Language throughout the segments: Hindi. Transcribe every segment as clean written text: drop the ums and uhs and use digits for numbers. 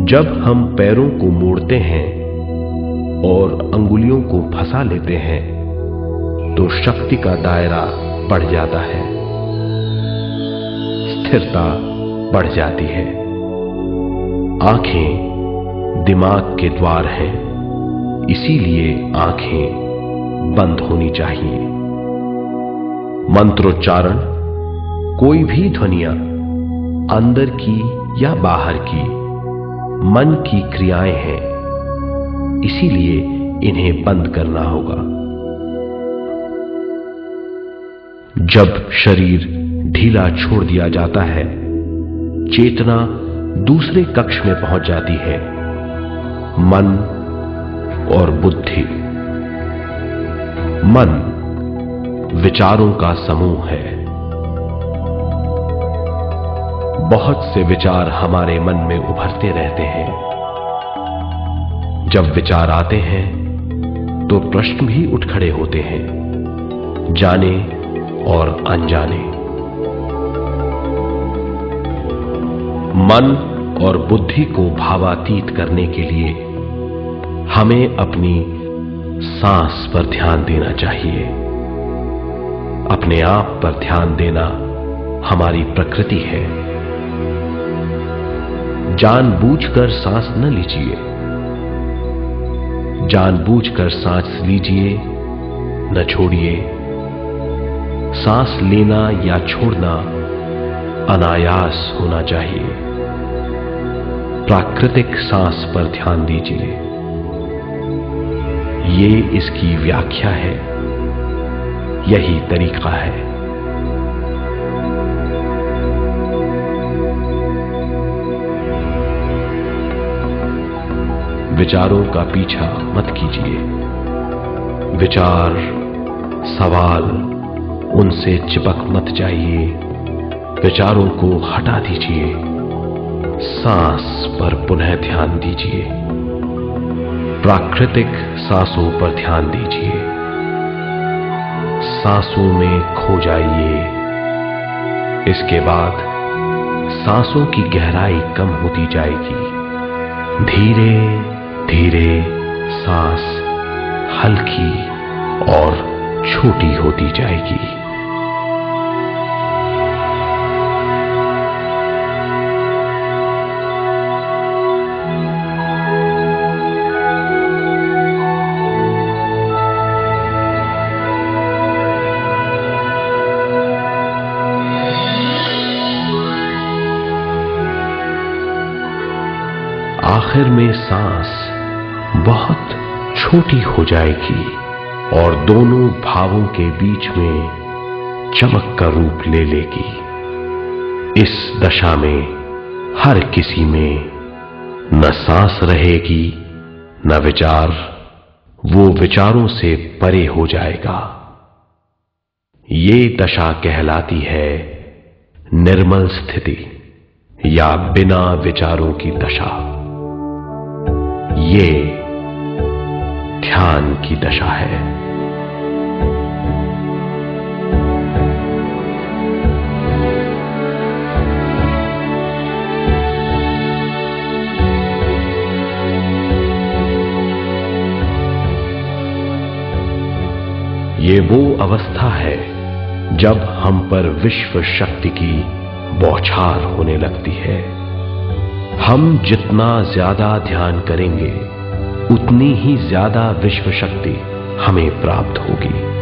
जब हम पैरों को मोड़ते हैं और अंगुलियों को फंसा लेते हैं तो शक्ति का दायरा बढ़ जाता है, स्थिरता बढ़ जाती है। आंखें दिमाग के द्वार हैं, इसीलिए आंखें बंद होनी चाहिए। मंत्रोच्चारण, कोई भी ध्वनियां अंदर की या बाहर की मन की क्रियाएं हैं, इसीलिए इन्हें बंद करना होगा। जब शरीर ढीला छोड़ दिया जाता है, चेतना दूसरे कक्ष में पहुंच जाती है, मन और बुद्धि। मन विचारों का समूह है। बहुत से विचार हमारे मन में उभरते रहते हैं। जब विचार आते हैं तो प्रश्न भी उठ खड़े होते हैं, जाने और अनजाने। मन और बुद्धि को भावातीत करने के लिए हमें अपनी सांस पर ध्यान देना चाहिए। अपने आप पर ध्यान देना हमारी प्रकृति है। जानबूझकर सांस न लीजिए। जानबूझकर सांस लीजिए, न छोड़िए। सांस लेना या छोड़ना अनायास होना चाहिए। प्राकृतिक सांस पर ध्यान दीजिए। ये इसकी व्याख्या है, यही तरीका है। विचारों का पीछा मत कीजिए। विचार, सवाल, उनसे चिपक मत जाइए। विचारों को हटा दीजिए। सांस पर पुनः ध्यान दीजिए। प्राकृतिक सांसों पर ध्यान दीजिए। सांसों में खो जाइए। इसके बाद सांसों की गहराई कम होती जाएगी। धीरे धीरे सांस हल्की और छोटी होती जाएगी। आखिर में सांस बहुत छोटी हो जाएगी और दोनों भावों के बीच में चमक का रूप ले लेगी। इस दशा में हर किसी में न सांस रहेगी न विचार, वो विचारों से परे हो जाएगा। ये दशा कहलाती है निर्मल स्थिति या बिना विचारों की दशा। ये ध्यान की दशा है। ये वो अवस्था है जब हम पर विश्व शक्ति की बौछार होने लगती है। हम जितना ज्यादा ध्यान करेंगे उतनी ही ज्यादा विश्व शक्ति हमें प्राप्त होगी।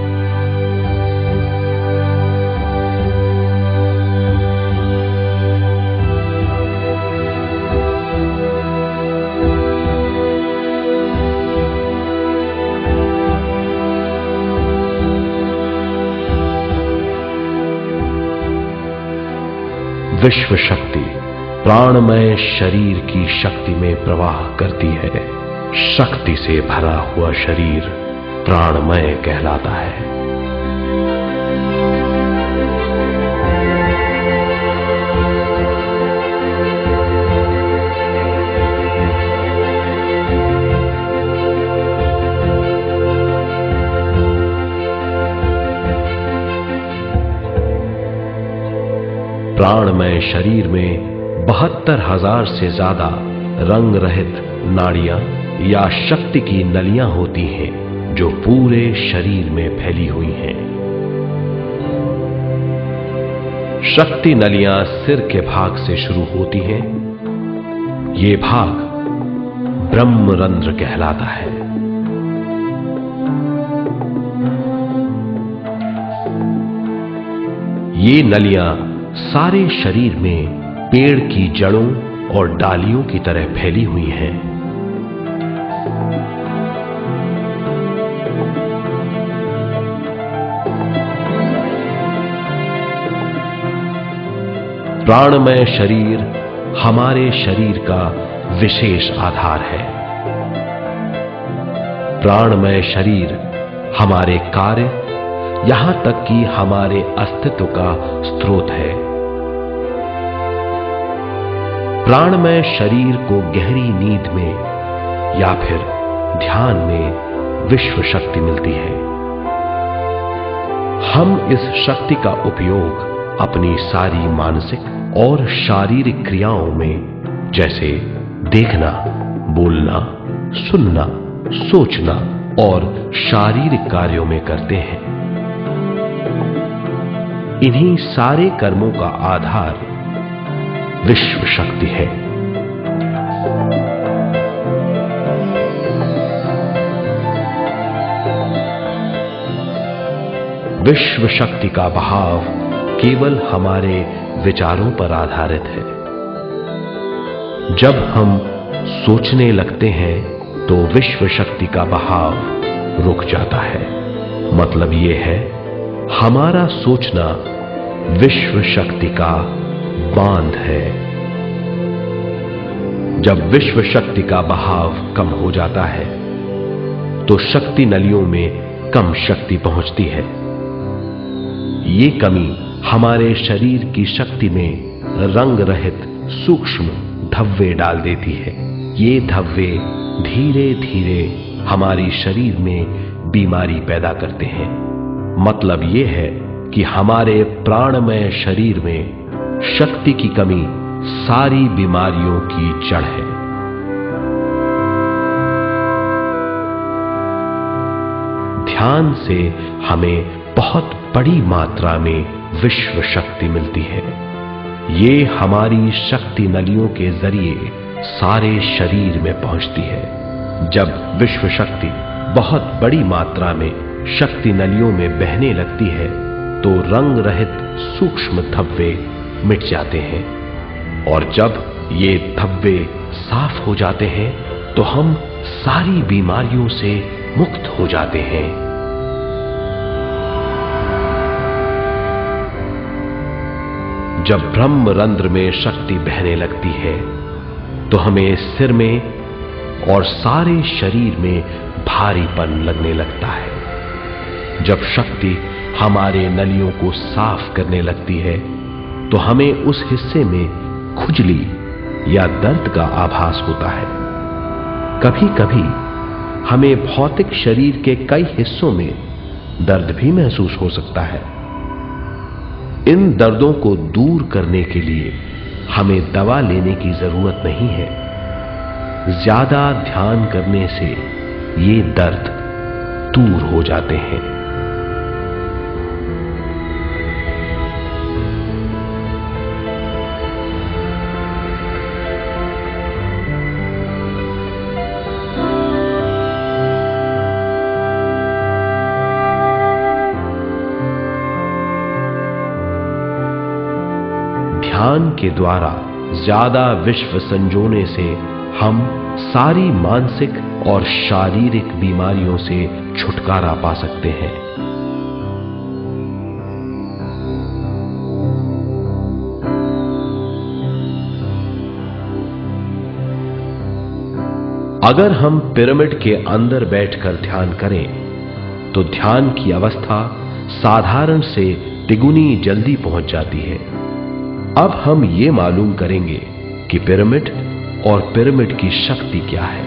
विश्व शक्ति प्राणमय शरीर की शक्ति में प्रवाह करती है। शक्ति से भरा हुआ शरीर प्राणमय कहलाता है। प्राणमय शरीर में 72,000 से ज्यादा रंग रहित नाड़ियां या शक्ति की नलियां होती हैं जो पूरे शरीर में फैली हुई हैं। शक्ति नलियां सिर के भाग से शुरू होती हैं। ये भाग ब्रह्मरंध्र कहलाता है। ये नलियां सारे शरीर में पेड़ की जड़ों और डालियों की तरह फैली हुई हैं। प्राणमय शरीर हमारे शरीर का विशेष आधार है। प्राणमय शरीर हमारे कार्य, यहां तक कि हमारे अस्तित्व का स्रोत है। प्राणमय शरीर को गहरी नींद में या फिर ध्यान में विश्व शक्ति मिलती है। हम इस शक्ति का उपयोग अपनी सारी मानसिक और शारीरिक क्रियाओं में, जैसे देखना, बोलना, सुनना, सोचना और शारीरिक कार्यों में करते हैं। इन्हीं सारे कर्मों का आधार विश्व शक्ति है। विश्व शक्ति का बहाव केवल हमारे विचारों पर आधारित है। जब हम सोचने लगते हैं तो विश्व शक्ति का बहाव रुक जाता है। मतलब यह है, हमारा सोचना विश्व शक्ति का बांध है। जब विश्व शक्ति का बहाव कम हो जाता है तो शक्ति नलियों में कम शक्ति पहुंचती है। ये कमी हमारे शरीर की शक्ति में रंग रहित सूक्ष्म धब्बे डाल देती है। ये धब्बे धीरे धीरे हमारी शरीर में बीमारी पैदा करते हैं। मतलब यह है कि हमारे प्राणमय शरीर में शक्ति की कमी सारी बीमारियों की जड़ है। ध्यान से हमें बहुत बड़ी मात्रा में विश्व शक्ति मिलती है। ये हमारी शक्ति नलियों के जरिए सारे शरीर में पहुंचती है। जब विश्व शक्ति बहुत बड़ी मात्रा में शक्ति नलियों में बहने लगती है तो रंग रहित सूक्ष्म धब्बे मिट जाते हैं, और जब ये धब्बे साफ हो जाते हैं तो हम सारी बीमारियों से मुक्त हो जाते हैं। जब ब्रह्मरंध्र में शक्ति बहने लगती है तो हमें सिर में और सारे शरीर में भारीपन लगने लगता है। जब शक्ति हमारे नलियों को साफ करने लगती है तो हमें उस हिस्से में खुजली या दर्द का आभास होता है। कभी कभी हमें भौतिक शरीर के कई हिस्सों में दर्द भी महसूस हो सकता है। इन दर्दों को दूर करने के लिए हमें दवा लेने की जरूरत नहीं है। ज्यादा ध्यान करने से ये दर्द दूर हो जाते हैं। ध्यान के द्वारा ज्यादा विश्व संजोने से हम सारी मानसिक और शारीरिक बीमारियों से छुटकारा पा सकते हैं। अगर हम पिरामिड के अंदर बैठकर ध्यान करें तो ध्यान की अवस्था साधारण से तिगुनी जल्दी पहुंच जाती है। अब हम ये मालूम करेंगे कि पिरामिड और पिरामिड की शक्ति क्या है।